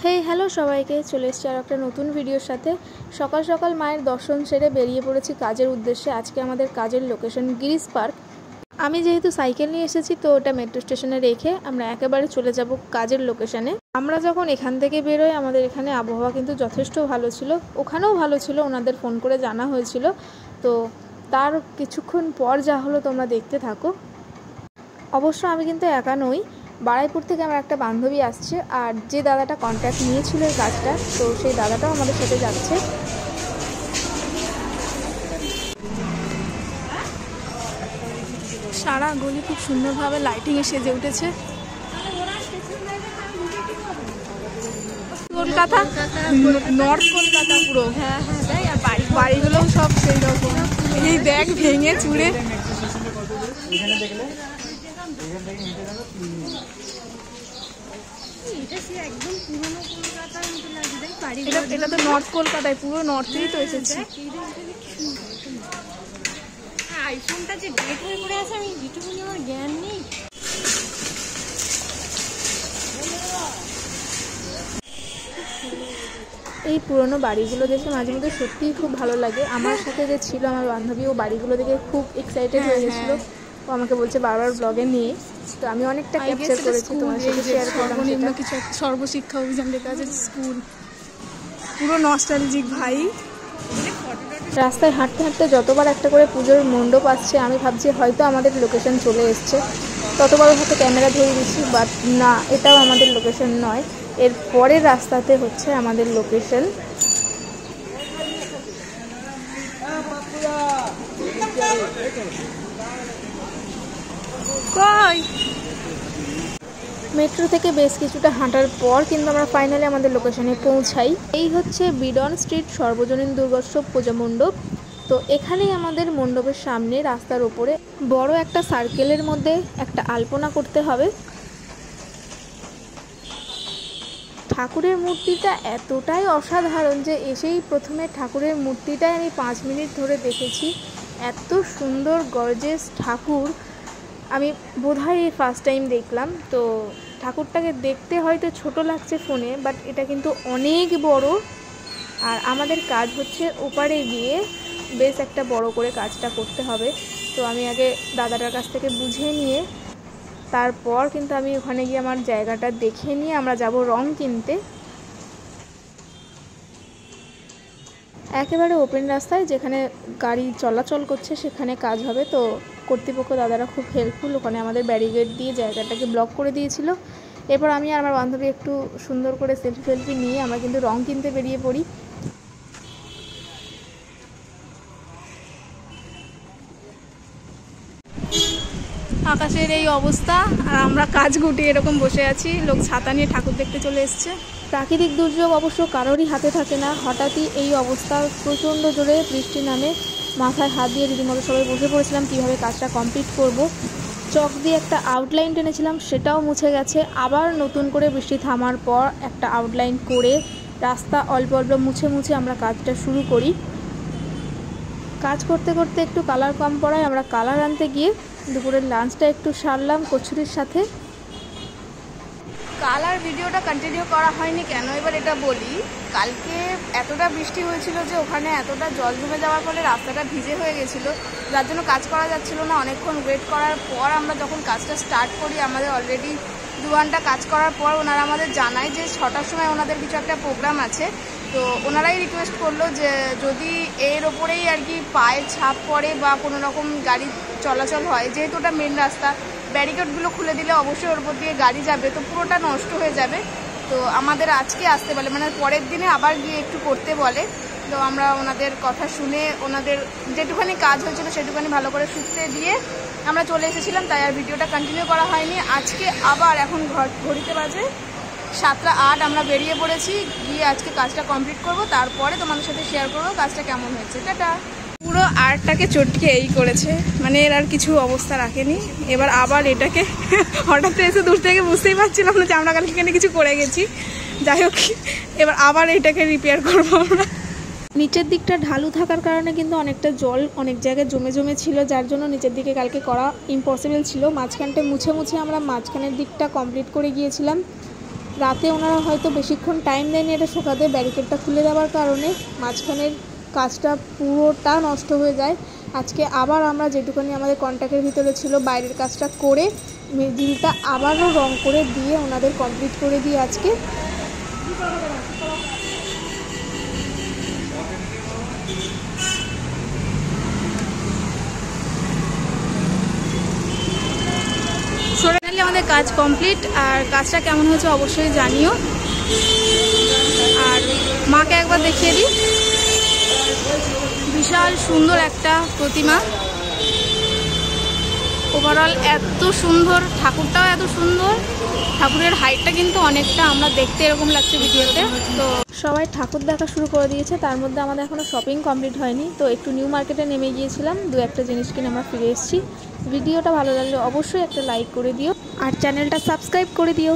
Hello সবাইকে, চলে এসেছি আর একটা নতুন ভিডিওর সাথে। সকাল সকাল মায়ের দর্শন সেরে বেরিয়ে পড়েছি কাজের উদ্দেশ্যে। আজকে আমাদের কাজের লোকেশন গিরিশ পার্ক। আমি যেহেতু সাইকেল নিয়ে এসেছি, তো ওটা মেট্রো স্টেশনে রেখে আমরা একেবারে চলে যাব কাজের লোকেশনে। আমরা যখন এখান থেকে বেরোই, আমাদের এখানে আবহাওয়া কিন্তু যথেষ্ট ভালো ছিল, ওখানেও ভালো ছিল, ওনাদের ফোন করে জানা হয়েছিল। তো তার কিছুক্ষণ পর যা হলো তোমরা দেখতে থাকো। অবশ্য আমি কিন্তু একা নই, বারাইপুর থেকে আমার একটা বান্ধবী আসছে, আর যে দাদাটা কন্ট্যাক্ট নিয়েছিল এই কাজটা, তো সেই দাদাটাও আমাদের সাথে যাচ্ছে। সারা গলি খুব সুন্দরভাবে লাইটিংয়ে সেজে উঠেছে। কলকাতা, নর্থ কলকাতা পুরো। হ্যাঁ, বাড়িগুলো সব সেই রকম। এই দেখ ভেঙে চুড়ে। এটা তো নর্থ কলকাতায়, পুরো নর্থেই তো এসেছে। আইফোনটা যে ডেট হয়ে পড়ে আছে, আমি যেটুকুনি আমার জ্ঞান নেই। এই পুরনো বাড়িগুলো দেখে মাঝে মধ্যে সত্যিই খুব ভালো লাগে। আমার সাথে যে ছিল আমার বান্ধবী, ও বাড়িগুলো দেখে খুব এক্সাইটেড হয়ে গেছিলো। ও আমাকে বলছে বারবার ব্লগে নিয়ে, তো আমি অনেকটা ক্যাপচার করেছি, তোমার সাথে শেয়ার করলাম। কিছু সর্বশিক্ষা অভিযান লেখা আছে, স্কুল, পুরো নস্টালজিক ভাই। রাস্তায় হাঁটতে হাঁটতে যতবার একটা করে পুজোর মণ্ডপ আসছে, আমি ভাবছি হয়তো আমাদের লোকেশন চলে এসছে, ততবার হয়তো ক্যামেরা ধরে দিচ্ছি, বাট না, এটাও আমাদের লোকেশন নয়। এর পরের রাস্তাতে হচ্ছে আমাদের লোকেশন। মেট্রো থেকে বেশ কিছুটা হাঁটার পর কিন্তু আমরা ফাইনালি আমাদের লোকেশনে পৌঁছাই। এই হচ্ছে বিডন স্ট্রিট সর্বজনীন দুর্গোৎসব পূজা মণ্ডপ। তো এখানেই আমাদের মণ্ডপের সামনে রাস্তার ওপরে বড় একটা সার্কেলের মধ্যে একটা আলপনা করতে হবে। ঠাকুরের মূর্তিটা এতটাই অসাধারণ যে এসেই প্রথমে ঠাকুরের মূর্তিটাই আমি 5 মিনিট ধরে দেখেছি। এত সুন্দর গর্জিয়াস ঠাকুর আমি বোধহয় এই ফার্স্ট টাইম দেখলাম। তো ঠাকুরটাকে দেখতে হয়তো ছোট লাগছে ফোনে, বাট এটা কিন্তু অনেক বড়। আর আমাদের কাজ হচ্ছে ওপারে গিয়ে বেশ একটা বড় করে কাজটা করতে হবে। তো আমি আগে দাদাটার কাছ থেকে বুঝে নিয়ে তারপর কিন্তু আমি ওখানে গিয়ে আমার জায়গাটা দেখে নিয়ে আমরা যাব রং কিনতে। একেবারে ওপেন রাস্তায় যেখানে গাড়ি চলাচল করছে সেখানে কাজ হবে। তো কর্তৃপক্ষ দাদারা খুব হেল্পফুল, ওখানে আমাদের ব্যারিকেড দিয়ে জায়গাটাকে ব্লক করে দিয়েছিল। এরপর আমি আর আমার বান্ধবী একটু সুন্দর করে সেলফি নিয়ে আমরা কিন্তু রং কিনতে বেরিয়ে পড়ি। আকাশের এই অবস্থা, আর আমরা কাজ গুটিয়ে এরকম বসে আছি। লোক ছাতা নিয়ে ঠাকুর দেখতে চলে এসছে। প্রাকৃতিক দুর্যোগ অবশ্য কারোরই হাতে থাকে না। হঠাৎই এই অবস্থা, প্রচণ্ড জোরে বৃষ্টি নামে, মাথায় হাত দিয়ে রীতিমতো সবাই বসে পড়েছিলাম কীভাবে কাজটা কমপ্লিট করব। চক দিয়ে একটা আউটলাইন টেনেছিলাম, সেটাও মুছে গেছে। আবার নতুন করে বৃষ্টি থামার পর একটা আউটলাইন করে রাস্তা অল্প অল্প মুছে আমরা কাজটা শুরু করি। কাজ করতে করতে একটু কালার কম পড়ায় আমরা কালার আনতে গিয়ে দুপুরের লাঞ্চটা একটু সারলাম কচুরির সাথে। কালার ভিডিওটা কন্টিনিউ করা হয়নি কেন, এবার এটা বলি। কালকে এতটা বৃষ্টি হয়েছিল যে ওখানে এতটা জল জমে যাওয়ার ফলে রাস্তাটা ভিজে হয়ে গেছিলো, যার জন্য কাজ করা যাচ্ছিল না। অনেকক্ষণ ওয়েট করার পর আমরা যখন কাজটা স্টার্ট করি, আমাদের অলরেডি 2 ঘন্টা কাজ করার পর ওনারা আমাদের জানায় যে 6টার সময় ওনাদের কিছু একটা প্রোগ্রাম আছে। তো ওনারাই রিকোয়েস্ট করলো যে যদি এর ওপরেই আর কি পায়ে ছাপ পড়ে বা কোনো রকম গাড়ি চলাচল হয়, যেহেতু ওটা মেন রাস্তা, ব্যারিকেডগুলো খুলে দিলে অবশ্যই ওর উপর দিয়ে গাড়ি যাবে, তো পুরোটা নষ্ট হয়ে যাবে। তো আমাদের আজকে আসতে বলে, মানে পরের দিনে আবার গিয়ে একটু করতে বলে। তো আমরা ওনাদের কথা শুনে ওনাদের যেটুখানি কাজ হয়েছিল সেটুখানি ভালো করে শুকতে দিয়ে আমরা চলে এসেছিলাম, তাই আর ভিডিওটা কন্টিনিউ করা হয়নি। আজকে আবার এখন ঘড়িতে বাজে 7:08, আমরা বেরিয়ে পড়েছি, গিয়ে আজকে কাজটা কমপ্লিট করব, তারপরে তোমাদের সাথে শেয়ার করবো কাজটা কেমন হয়েছে। টাটা। পুরো আর্টটাকে চটকে এই করেছে, মানে এর আর কিছু অবস্থা রাখেনি। এবার আবার এটাকে হঠাৎ এসে দূর থেকে বুঝতেই পারছিলাম না যে আমরা কালকে এখানে কিছু করে গেছি। যাই হোক, এবার আবার এটাকে রিপেয়ার করবো আমরা। নিচের দিকটা ঢালু থাকার কারণে কিন্তু অনেকটা জল অনেক জায়গায় জমে ছিল, যার জন্য নিচের দিকে কালকে করা ইম্পসিবল ছিল। মাঝখানটা মুছে আমরা মাঝখানের দিকটা কমপ্লিট করে গিয়েছিলাম। রাতে ওনারা হয়তো বেশিক্ষণ টাইম দেয়নি এটা শুকাতে, ব্যারিকেডটা খুলে দেওয়ার কারণে মাঝখানের কাজটা পুরোটা নষ্ট হয়ে যায়। আজকে আবার আমরা যেটুকুনি আমাদের কন্ট্যাক্টের ভিতরে ছিল বাইরের কাজটা করে মিডিলটা আবারও রং করে দিয়ে ওনাদের কমপ্লিট করে দিয়ে আজকে ফাইনালি আমাদের কাজ কমপ্লিট। আর কাজটা কেমন হয়েছে অবশ্যই জানিও। আর মাকে একবার দেখিয়ে দিই, বিশাল সুন্দর একটা প্রতিমা। ওভারঅল এত সুন্দর, ঠাকুরটাও এত সুন্দর। ঠাকুরের হাইটটা কিন্তু অনেকটা, আমরা দেখতে এরকম লাগছে ভিডিওতে। তো সবাই ঠাকুর দেখা শুরু করে দিয়েছে, তার মধ্যে আমাদের এখনও শপিং কমপ্লিট হয়নি। তো একটু নিউ মার্কেটে নেমে গিয়েছিলাম, দু একটা জিনিস কিনে আমরা ফিরে এসেছি। ভিডিওটা ভালো লাগলে অবশ্যই একটা লাইক করে দিও আর চ্যানেলটা সাবস্ক্রাইব করে দিও।